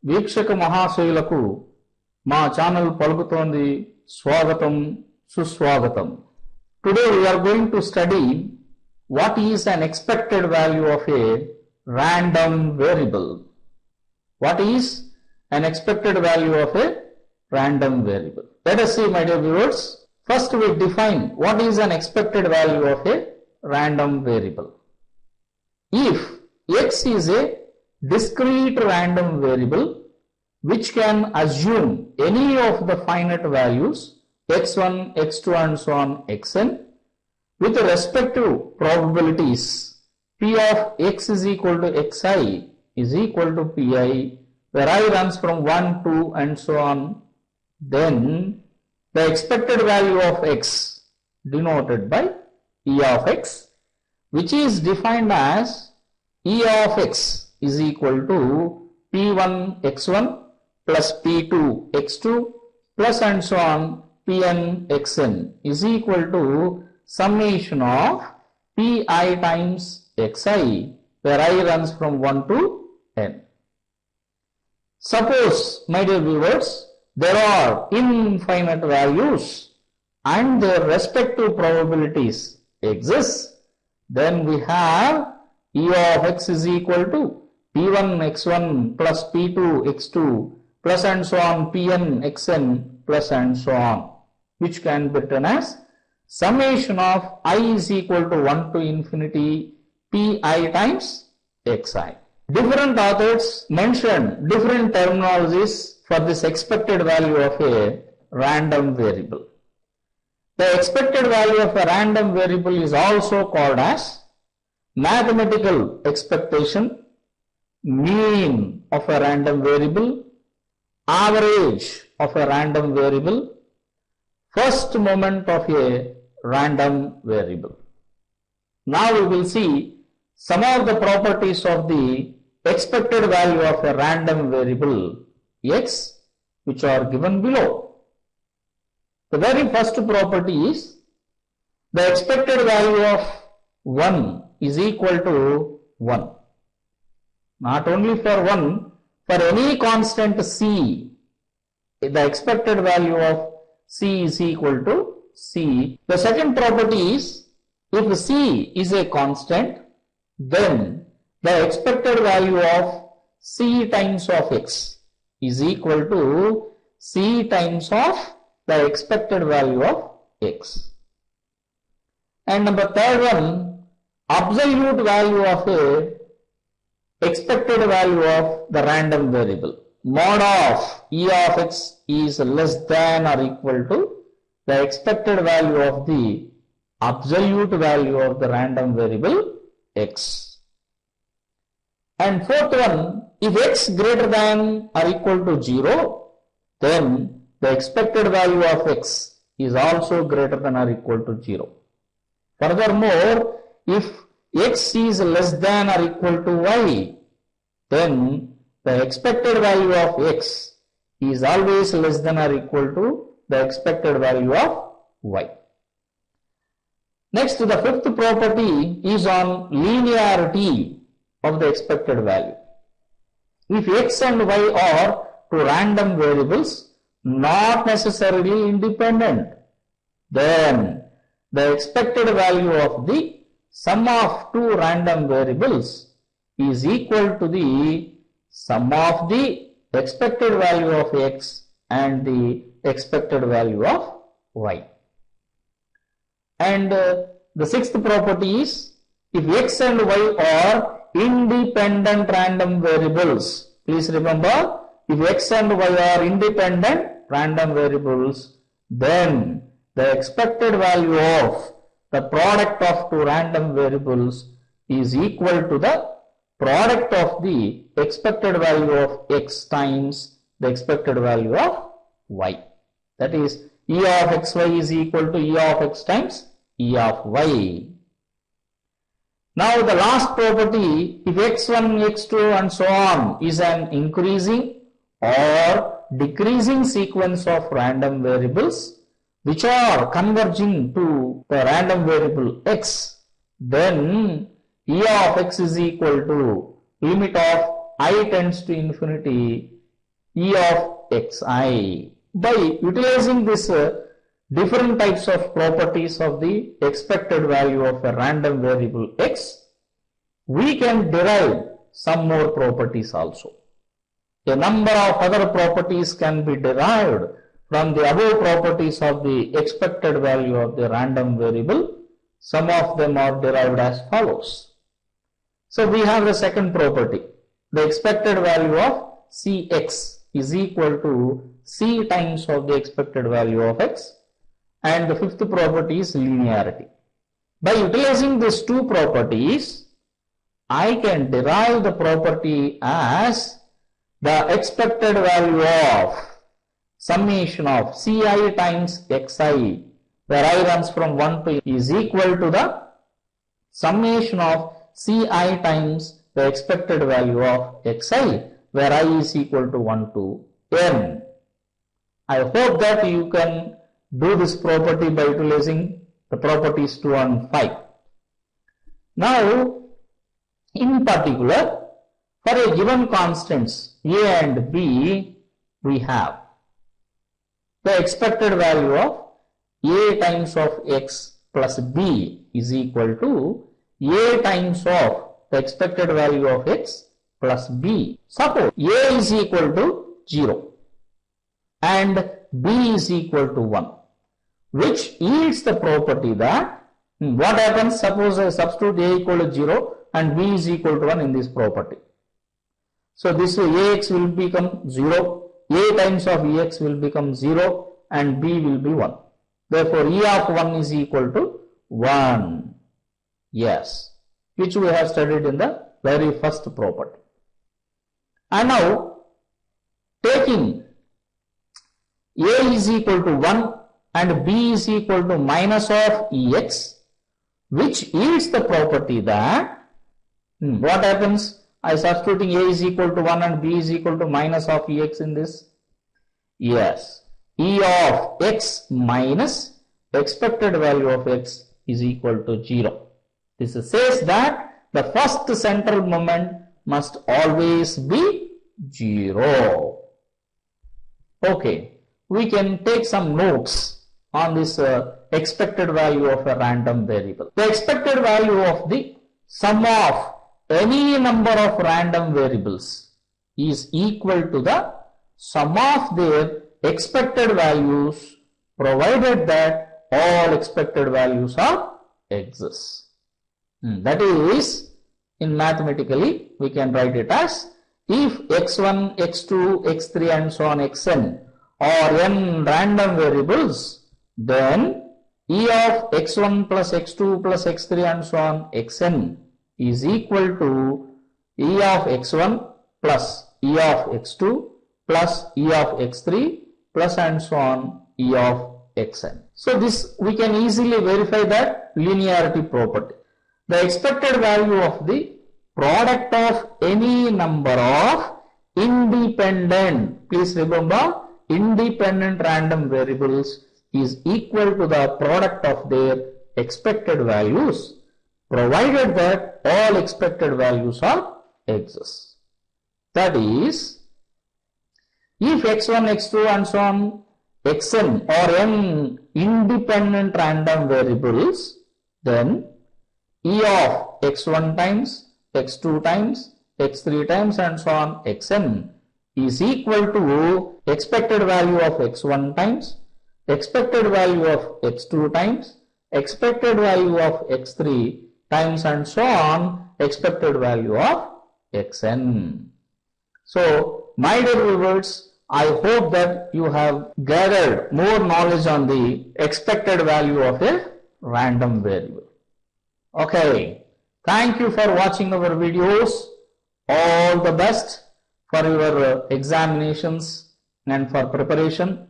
వీక్షక మహాశయులకు మా ఛానల్ పలుకుతోంది స్వాగతం సుస్వాగతం. Today we are going to study what is an expected value of a random variable. What is an expected value of a random variable? Let us see, my dear viewers. First we define what is an expected value of a random variable. If x is a discrete random variable which can assume any of the finite values x1, x2 and so on xn with respective probabilities p of x is equal to xi is equal to pi, where I runs from 1, 2 and so on, then the expected value of x denoted by E of x, which is defined as E of x is equal to p1 x1 plus p2 x2 plus and so on pn xn is equal to summation of pi times xi, where I runs from 1 to n. Suppose, my dear viewers, there are infinite values and their respective probabilities exist, then we have E of x is equal to p1 x1 plus p2 x2 plus and so on pn xn plus and so on, which can be written as summation of I is equal to 1 to infinity pi times xi. Different authors mention different terminologies for this expected value of a random variable. The expected value of a random variable is also called as mathematical expectation, mean of a random variable, average of a random variable, first moment of a random variable. Now we will see some of the properties of the expected value of a random variable x, which are given below. The very first property is the expected value of 1 is equal to 1. Not only for 1, for any constant c, the expected value of c is equal to c. The second property is, if c is a constant, then the expected value of c times of x is equal to c times of the expected value of x. And number third one, absolute value of a expected value of the random variable. Mod of E of x is less than or equal to the expected value of the absolute value of the random variable x. And fourth one, if x greater than or equal to 0, then the expected value of x is also greater than or equal to 0. Furthermore, if x is less than or equal to y, then the expected value of x is always less than or equal to the expected value of y. Next, the fifth property is on linearity of the expected value. If x and y are two random variables, not necessarily independent, then the expected value of the sum of two random variables is equal to the sum of the expected value of x and the expected value of y. And the sixth property is, if x and y are independent random variables, please remember, if x and y are independent random variables, then the expected value of the product of two random variables is equal to the product of the expected value of x times the expected value of y. That is, E of xy is equal to E of x times E of y. Now the last property, if x1, x2 and so on is an increasing or decreasing sequence of random variables which are converging to the random variable x, then E of x is equal to limit of I tends to infinity E of xi. By utilizing this different types of properties of the expected value of a random variable x, we can derive some more properties also. A number of other properties can be derived from the above properties of the expected value of the random variable. Some of them are derived as follows. So we have the second property. The expected value of Cx is equal to C times of the expected value of x. And the fifth property is linearity. By utilizing these two properties, I can derive the property as the expected value of summation of Ci times Xi, where I runs from 1 to is equal to the summation of Ci times the expected value of Xi, where I is equal to 1 to n. I hope that you can do this property by utilizing the properties 2 and 5. Now, in particular, for a given constants a and b, we have the expected value of a times of x plus b is equal to a times of the expected value of x plus b. Suppose a is equal to 0 and b is equal to 1, which yields the property that what happens, suppose I substitute a equal to 0 and b is equal to 1 in this property. So this way ax will become 0, a times of ax will become 0 and b will be 1. Therefore, e of 1 is equal to 1. Yes, which we have studied in the very first property. And now, taking a is equal to 1 and b is equal to minus of ex, which yields the property that what happens? I substituting a is equal to 1 and b is equal to minus of ex in this. Yes, e of x minus expected value of x is equal to 0. This says that the first central moment must always be 0. Okay, we can take some notes on this expected value of a random variable. The expected value of the sum of any number of random variables is equal to the sum of their expected values, provided that all expected values are exist. That is, in mathematically we can write it as if x1, x2, x3 and so on xn are n random variables, then e of x1 plus x2 plus x3 and so on xn is equal to e of x1 plus e of x2 plus e of x3 plus and so on e of xn. So this we can easily verify that linearity property. The expected value of the product of any number of independent, please remember, independent random variables is equal to the product of their expected values, provided that all expected values are exist. That is, if x1, x2 and so on xn or n independent random variables, then e of x1 times, x2 times, x3 times and so on xn is equal to expected value of x1 times, expected value of x2 times, expected value of x3 times and so on expected value of xn. So, my dear viewers, I hope that you have gathered more knowledge on the expected value of a random variable. Okay, thank you for watching our videos. All the best for your examinations and for preparation.